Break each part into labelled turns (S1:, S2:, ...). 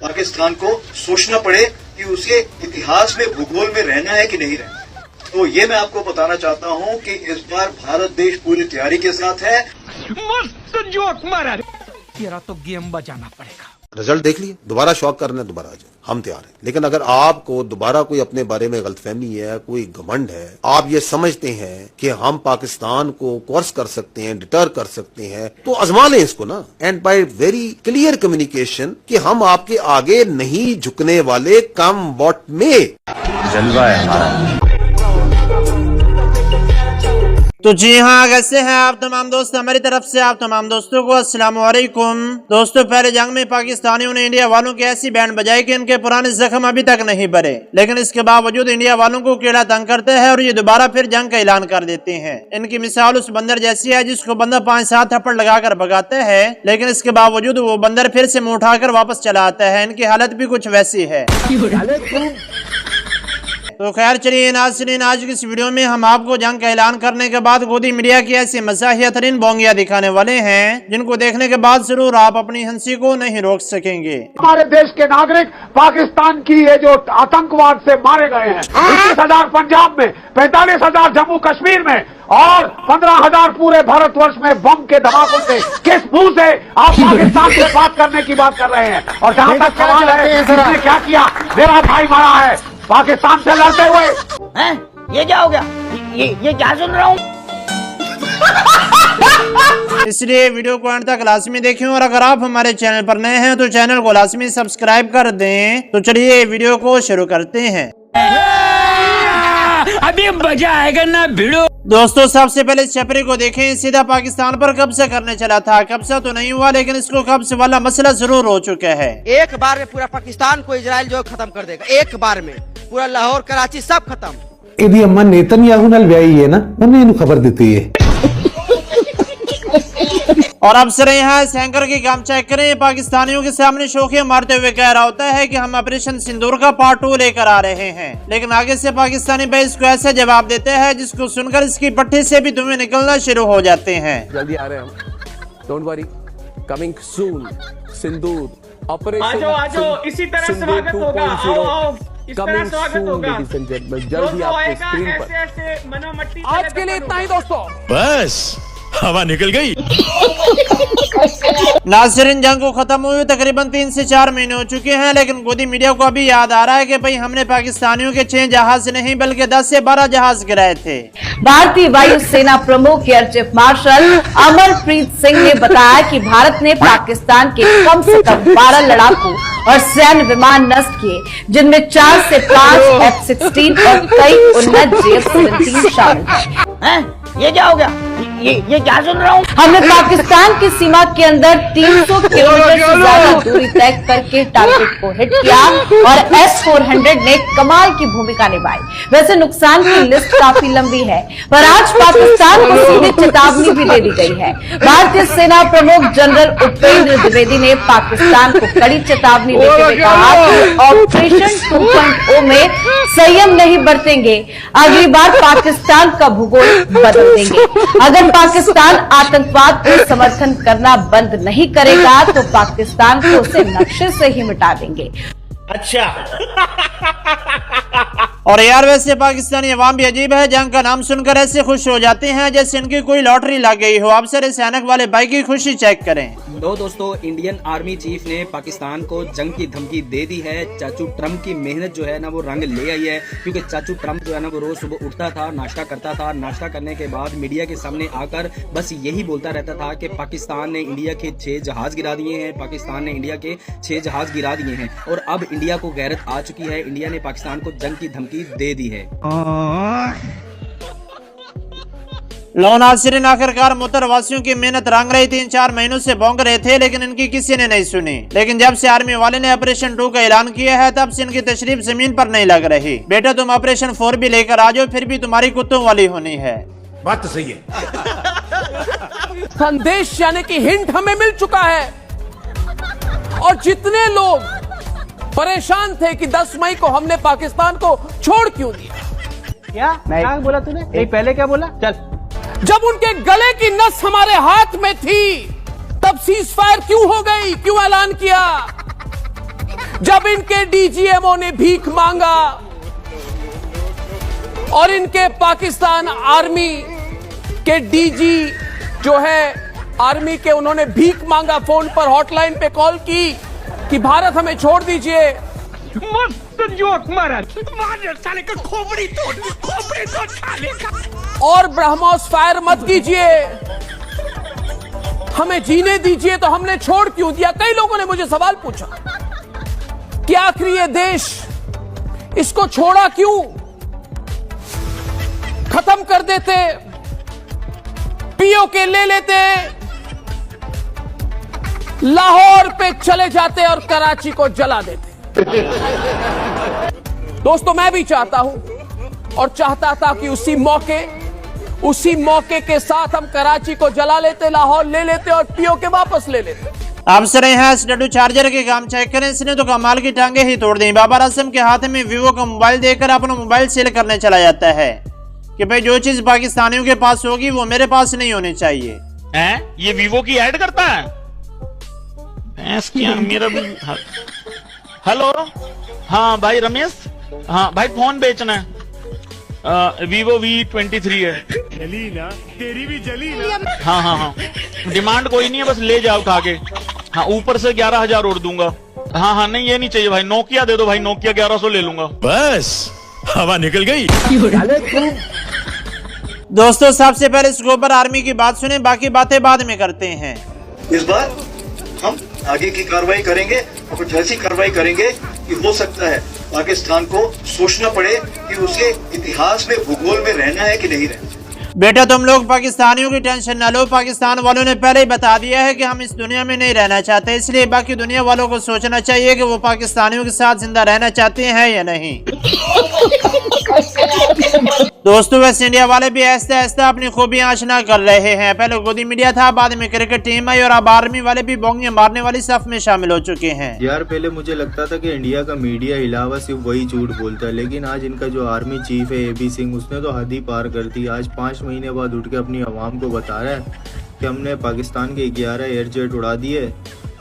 S1: पाकिस्तान को सोचना पड़े कि उसे इतिहास में, भूगोल में रहना है कि नहीं रहना। तो ये मैं आपको बताना चाहता हूं कि इस बार भारत देश पूरी तैयारी के साथ है।
S2: मस्त जोक मारा, तेरा तो गेम बजाना पड़ेगा।
S3: रिजल्ट देख लिए, दोबारा शौक करना है, दोबारा आ जाए, हम तैयार हैं। लेकिन अगर आपको दोबारा कोई अपने बारे में गलतफहमी है, कोई घमंड है, आप ये समझते हैं कि हम पाकिस्तान को कोर्स कर सकते हैं, डिटर कर सकते हैं, तो आजमा लें इसको ना। And by very clear communication कि हम आपके आगे नहीं झुकने वाले, कम वॉट में।
S4: जलवा है हमारा।
S5: तो जी हाँ, कैसे हैं आप तमाम दोस्त। हमारी तरफ से आप तमाम दोस्तों को अस्सलाम वालेकुम। दोस्तों, पहले जंग में पाकिस्तानियों ने इंडिया वालों की ऐसी बैंड बजाई कि इनके पुराने जख्म अभी तक नहीं भरे, लेकिन इसके बावजूद इंडिया वालों को कीड़ा तंग करते हैं और ये दोबारा फिर जंग का ऐलान कर देते हैं। इनकी मिसाल उस बंदर जैसी है जिसको बंदा 5-7 थप्पड़ लगाकर भगाते हैं, लेकिन इसके बावजूद वो बंदर फिर से मुंह उठाकर वापस चला आता है। इनकी हालत भी कुछ वैसी है। तो खैर चलिए नाज़रीन, आज की इस वीडियो में हम आपको जंग का ऐलान करने के बाद गोदी मीडिया की ऐसी मज़ाहिया तरीन बोंगिया दिखाने वाले हैं जिनको देखने के बाद जरूर आप अपनी हंसी को नहीं रोक सकेंगे।
S6: हमारे देश के नागरिक पाकिस्तान की ये जो आतंकवाद से मारे गए हैं, 21,000 पंजाब में, 45,000 जम्मू कश्मीर में और 15,000 पूरे भारतवर्ष में बम के धमाकों से, किस मुंह से आप पाकिस्तान से बात करने की बात कर रहे हैं। और जहां तक सवाल है इसने क्या किया, मेरा भाई मरा है पाकिस्तान से लड़ते हुए।
S7: हैं? ये क्या हो गया? ये क्या सुन रहा हूँ?
S5: इसलिए वीडियो को अंत तक लाजमी देखें और अगर आप हमारे चैनल पर नए हैं तो चैनल को लाजमी सब्सक्राइब कर दें। तो चलिए वीडियो को शुरू करते हैं।
S2: अभी मजा आएगा ना भिड़ो।
S5: दोस्तों, सबसे पहले इस छपरी को देखें। सीधा पाकिस्तान पर कब्जा करने चला था। कब्जा तो नहीं हुआ, लेकिन इसको कब्जे वाला मसला जरूर हो चुका है।
S7: एक बार में पूरा पाकिस्तान को इजराइल जो खत्म कर देगा, एक बार में पूरा लाहौर कराची सब खत्म।
S8: ਇਹਦੀ ਅੰਮਾ नेतन्याहू ਨਾਲ ਵਿਆਹੀ ਹੈ ਨਾ, ਉਹਨੇ ਇਹਨੂੰ ਖਬਰ ਦਿੱਤੀ ਹੈ।
S5: और अब सर यहाँ इस हैंकर की काम चेक करें। पाकिस्तानियों के सामने शोखियां मारते हुए कह रहा होता है कि हम ऑपरेशन सिंदूर का पार्ट 2 लेकर आ रहे हैं, लेकिन आगे से पाकिस्तानी भाई इसको ऐसे जवाब देते हैं जिसको सुनकर इसकी पट्टी से भी धुएं निकलना शुरू हो जाते हैं।
S9: जल्दी आ रहे हैं हम, don't worry, coming soon. Sindoor operation,
S10: आजो इसी तरह स्वागत होगा। आओ, इस तरह स्वागत होगा।
S9: जल्दी आपके स्क्रीन पर। आज के लिए इतना ही दोस्तों,
S4: बस हवा निकल गई।
S5: नाज़रीन, जंग को खत्म हुए तकरीबन 3 से 4 महीने हो चुके हैं, लेकिन गोदी मीडिया को अभी याद आ रहा है कि भाई हमने पाकिस्तानियों के 6 जहाज नहीं बल्कि 10 से 12 जहाज गिराए थे।
S11: भारतीय वायुसेना प्रमुख air chief marshal Amarpreet Singh ने बताया कि भारत ने पाकिस्तान के कम से कम 12 लड़ाकू और सैन्य विमान नष्ट किए, जिनमें 4 से 5 F-16 और कई उन्नत JF-17 शामिल हैं।
S7: ये क्या हो गया? ये क्या सुन रहा हूँ?
S11: हमने पाकिस्तान की सीमा के अंदर 300 किलोमीटर से ज्यादा दूरी तय करके टारगेट को हिट किया और S-400 ने कमाल की भूमिका निभाई। वैसे नुकसान की लिस्ट काफी लंबी है, पर आज पाकिस्तान को सीधी चेतावनी भी दे दी गई है। भारतीय सेना प्रमुख जनरल उपेंद्र द्विवेदी ने पाकिस्तान को कड़ी चेतावनी देते हुए कहा कि ऑपरेशन 2.0 में संयम नहीं बरतेंगे, अगली बार पाकिस्तान का भूगोल बदल देंगे। अगर पाकिस्तान आतंकवाद को समर्थन करना बंद नहीं करेगा तो पाकिस्तान को उसे नक्शे से ही मिटा देंगे।
S7: अच्छा।
S5: और यार, वैसे पाकिस्तानी अवाम भी अजीब है। जंग का नाम सुनकर ऐसे खुश हो जाते हैं जैसे इनकी कोई लॉटरी लग गई हो। आप सर इस ऐनक वाले भाई की खुशी चेक करें।
S12: दोस्तों, इंडियन आर्मी चीफ ने पाकिस्तान को जंग की धमकी दे दी है। चाचू ट्रम्प की मेहनत जो है ना वो रंग ले आई है, क्योंकि चाचू ट्रम्प जो है ना वो रोज सुबह उठता था, नाश्ता करता था, नाश्ता करने के बाद मीडिया के सामने आकर बस यही बोलता रहता था कि पाकिस्तान ने इंडिया के 6 जहाज गिरा दिए हैं, पाकिस्तान ने इंडिया के 6 जहाज गिरा दिए हैं। और अब इंडिया को गैरत आ चुकी है, इंडिया ने पाकिस्तान को जंग की धमकी दे दी है।
S5: लो नाज़रीन, आखिरकार मुत्तरवासियों की मेहनत रंग रही। 3-4 महीनों से भौंक रहे थे, लेकिन इनकी किसी ने नहीं सुनी। लेकिन जब से आर्मी वाले ने ऑपरेशन 2 का ऐलान किया है, तब से इनकी तशरीफ जमीन पर नहीं लग रही। बेटा, तुम ऑपरेशन 4 भी लेकर आ जाओ, फिर भी तुम्हारी कुत्तों वाली होनी है।
S4: बात तो सही है।
S9: संदेश यानी कि हिंट हमें मिल चुका है, और जितने लोग परेशान थे कि 10 मई को हमने पाकिस्तान को छोड़ क्यों दिया।
S10: क्या बोला तूने? नहीं, पहले क्या बोला? चल,
S9: जब उनके गले की नस हमारे हाथ में थी तब सीज फायर क्यों हो गई, क्यों ऐलान किया? जब इनके डीजीएमओ ने भीख मांगा और इनके पाकिस्तान आर्मी के डीजी जो है आर्मी के, उन्होंने भीख मांगा, फोन पर हॉटलाइन पे कॉल की कि भारत हमें छोड़ दीजिए।
S2: मस्त जोक मारा, साले का खोपड़ी तोड़ साले का।
S9: और ब्रह्मोस फायर मत कीजिए, हमें जीने दीजिए, तो हमने छोड़ क्यों दिया? कई लोगों ने मुझे सवाल पूछा कि आखिर ये देश, इसको छोड़ा क्यों? खत्म कर देते, पीओके ले लेते, लाहौर पे चले जाते और कराची को जला देते। दोस्तों, मैं भी चाहता हूं और चाहता था कि उसी मौके के साथ हम कराची को जला लेते, लाहौर ले लेते और पीओके वापस ले लेते।
S5: आप सर यहाँ SW चार्जर के काम चेक करें, इसने तो कमाल की टांगे ही तोड़ दी। बाबर आजम के हाथ में वीवो का मोबाइल देकर अपना मोबाइल सेल करने चला जाता है कि भाई जो चीज पाकिस्तानियों के पास होगी वो मेरे पास नहीं होनी चाहिए।
S13: ये वीवो की ऐड करता है? मेरा भी। हेलो, हाँ भाई रमेश, हाँ भाई फोन बेचना है, वीवो V23 है।
S4: जली ना, तेरी भी जली ना।
S13: हाँ हाँ हाँ, डिमांड कोई नहीं है, बस ले जाओ उठा के। हाँ, ऊपर से 11,000 और दूंगा। हाँ हाँ, नहीं ये नहीं चाहिए भाई, नोकिया दे दो भाई, नोकिया 1100 ले लूंगा।
S4: बस हवा निकल गई।
S5: दोस्तों, सबसे पहले इस गोबर आर्मी की बात सुने, बाकी बातें बाद में करते हैं।
S1: इस बार हम आगे की कार्रवाई करेंगे और कुछ ऐसी कार्रवाई करेंगे कि हो सकता है पाकिस्तान को सोचना पड़े कि उसे इतिहास में, भूगोल में रहना है कि नहीं रहना।
S5: बेटा, तुम लोग पाकिस्तानियों की टेंशन न लो, पाकिस्तान वालों ने पहले ही बता दिया है कि हम इस दुनिया में नहीं रहना चाहते, इसलिए बाकी दुनिया वालों को सोचना चाहिए कि वो पाकिस्तानियों के साथ जिंदा रहना चाहते हैं या नहीं। दोस्तों, वेस्ट इंडिया वाले भी ऐसे ऐसे अपनी खूबियां आशना कर रहे हैं। पहले गोदी मीडिया था, बाद में क्रिकेट टीम आई और अब आर्मी वाले भी बोंगे मारने वाली सफ में शामिल हो चुके हैं।
S14: यार, पहले मुझे लगता था कि इंडिया का मीडिया इलावा सिर्फ वही झूठ बोलता है, लेकिन आज इनका जो आर्मी चीफ है AB सिंह, उसने तो हद ही पार कर दी। आज 5 महीने बाद उठ के अपनी आवाम को बता रहा है कि हमने पाकिस्तान के 11 एयरजेट उड़ा दिए।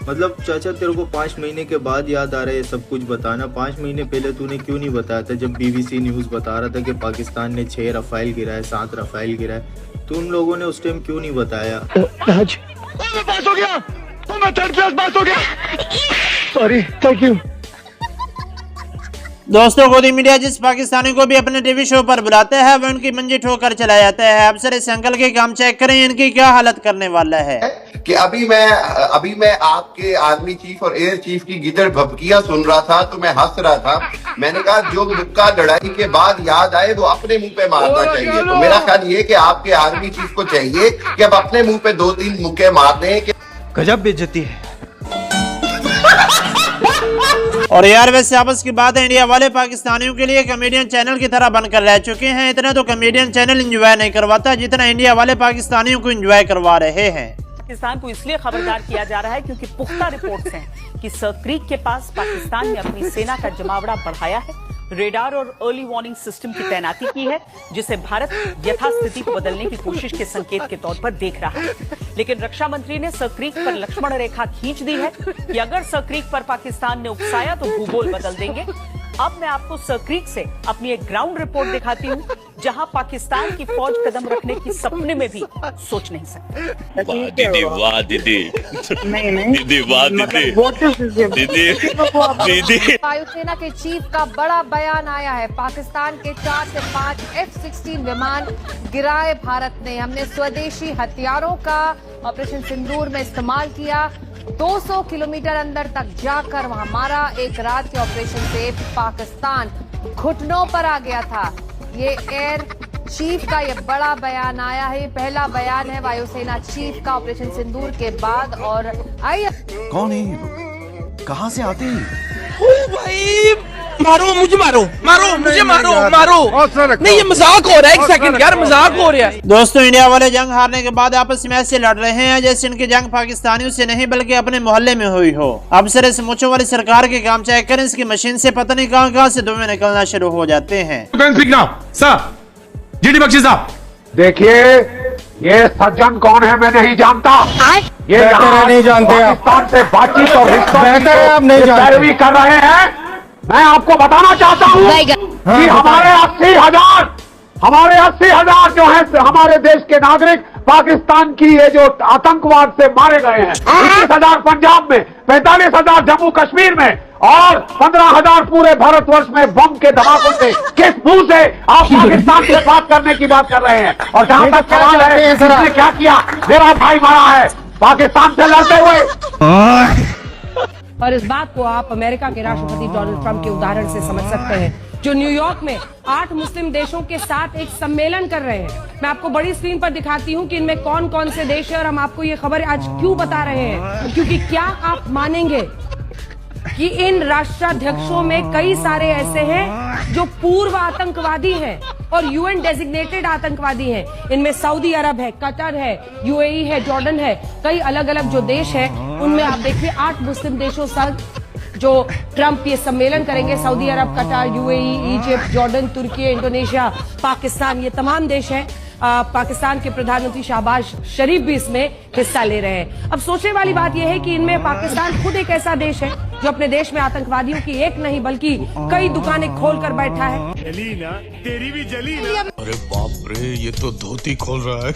S14: मतलब चाचा, तेरे को 5 महीने के बाद याद आ रहा है सब कुछ बताना? 5 महीने पहले तूने क्यों नहीं बताया था, जब BBC न्यूज़ बता रहा था कि पाकिस्तान ने 6 रफाइल गिराए, 7 रफाइल गिराए? तुम लोगों ने उस टाइम क्यों नहीं बताया?
S2: पास हो गया, मैं थर्ड क्लास पास हो गया। Sorry, thank you.
S5: दोस्तों, गोदी मीडिया जिस पाकिस्तानी को भी अपने टीवी शो पर बुलाता है वो उनकी मंजी ठोकर चला जाता है। अब सर इस अंकल के काम चेक करें, इनकी क्या हालत करने वाला है
S15: कि अभी मैं आपके आर्मी चीफ और एयर चीफ की गिदड़ भपकियां सुन रहा था तो मैं हंस रहा था। मैंने कहा जो मुक्का लड़ाई के बाद याद आए वो अपने मुंह पे मारना चाहिए। तो मेरा ख्याल ये कि आपके आर्मी चीफ को चाहिए कि अब अपने मुंह पे 2-3 मुक्के मार दें।
S10: गजब बेइज्जती है।
S5: और यार, वैसे आपस की बात है, इंडिया वाले पाकिस्तानियों के लिए कॉमेडियन चैनल की तरह बनकर रह चुके हैं। इतना तो कॉमेडियन चैनल एंजॉय नहीं करवाता जितना इंडिया वाले पाकिस्तानियों को एंजॉय करवा रहे हैं।
S16: पाकिस्तान को इसलिए खबरदार किया जा रहा है क्योंकि पुख्ता रिपोर्ट्स हैं कि सरक्रीक के पास पाकिस्तान ने अपनी सेना का जमावड़ा बढ़ाया है, रेडार और अर्ली वार्निंग सिस्टम की तैनाती की है, जिसे भारत यथास्थिति को बदलने की कोशिश के संकेत के तौर पर देख रहा है। लेकिन रक्षा मंत्री ने सरक्रीक पर लक्ष्मण रेखा खींच दी है कि अगर सरक्रीक पर पाकिस्तान ने उकसाया तो भूगोल बदल देंगे। अब मैं आपको सरक्रीक से अपनी एक ग्राउंड रिपोर्ट दिखाती हूँ, जहां पाकिस्तान की फौज कदम रखने की सपने में भी सोच नहीं सकती।
S4: दीदी वाह दीदी, दीदी वाह दीदी।
S11: वायुसेना के चीफ का बड़ा बयान आया है। पाकिस्तान के 4 से 5 F-16 विमान गिराए भारत ने। हमने स्वदेशी हथियारों का ऑपरेशन सिंदूर में इस्तेमाल किया। 200 किलोमीटर अंदर तक जाकर हमारा एक रात के ऑपरेशन से पाकिस्तान घुटनों पर आ गया था। ये एयर चीफ का ये बड़ा बयान आया है। पहला बयान है वायुसेना चीफ का ऑपरेशन सिंदूर के बाद। और आइए,
S10: कौन है ये लोग, कहाँ से आते हैं?
S9: ओ भाई, मारो मुझे, मारो मुझे, मारो। नहीं, ये मजाक हो रहा है। एक सेकंड यार, मजाक हो रहा है।
S5: दोस्तों, इंडिया वाले जंग हारने के बाद आपस में ऐसे लड़ रहे हैं जैसे इनकी जंग पाकिस्तानियों से नहीं बल्कि अपने मोहल्ले में हुई हो। अब सर इस मुचो वाली सरकार के काम चेक करें, इसकी मशीन से पता नहीं कहां से धुएं निकलना शुरू हो जाते हैं।
S6: देखिए, ये सज्जन कौन है मैं नहीं जानता। ये
S10: नहीं जानते आप।
S6: पाकिस्तान से बातचीत और रिश्तों
S10: बेहतर है आप नहीं जानते।
S6: पैरवी कर रहे हैं। मैं आपको बताना चाहता हूँ कि हमारे 80,000 जो है हमारे देश के नागरिक पाकिस्तान की ये जो आतंकवाद से मारे गए हैं, 21,000 पंजाब में, 45,000 जम्मू कश्मीर में और 15,000 पूरे भारतवर्ष में बम के धमाकों से किस मुंह से आप पाकिस्तान से बात करने की बात कर रहे हैं। और जहां तक सवाल है इसने क्या किया, मेरा भाई मरा है पाकिस्तान से लड़ते हुए।
S17: और इस बात को आप अमेरिका के राष्ट्रपति डोनाल्ड ट्रंप के उदाहरण से समझ सकते हैं, जो न्यूयॉर्क में 8 मुस्लिम देशों के साथ एक सम्मेलन कर रहे हैं। मैं आपको बड़ी स्क्रीन पर दिखाती हूं कि इनमें कौन कौन से देश हैं और हम आपको ये खबर आज क्यों बता रहे हैं, क्योंकि क्या आप मानेंगे कि इन राष्ट्राध्यक्षों में कई सारे ऐसे हैं जो पूर्व आतंकवादी हैं और यूएन डेजिग्नेटेड आतंकवादी हैं। इनमें सऊदी अरब है, कतर है, यूएई है, जॉर्डन है, कई अलग अलग जो देश हैं उनमें आप देखिए 8 मुस्लिम देशों साथ जो ट्रंप ये सम्मेलन करेंगे, सऊदी अरब, कतर, यूएई, इजिप्ट, जॉर्डन, तुर्की, इंडोनेशिया, पाकिस्तान, ये तमाम देश हैं। पाकिस्तान के प्रधानमंत्री शहबाज शरीफ भी इसमें हिस्सा ले रहे हैं। अब सोचने वाली बात यह है कि इनमें पाकिस्तान खुद एक ऐसा देश है जो अपने देश में आतंकवादियों की एक नहीं बल्कि कई दुकानें खोलकर बैठा है।
S2: जली ना, तेरी भी जली ना।
S4: अरे बाप रे, ये तो धोती खोल रहा है।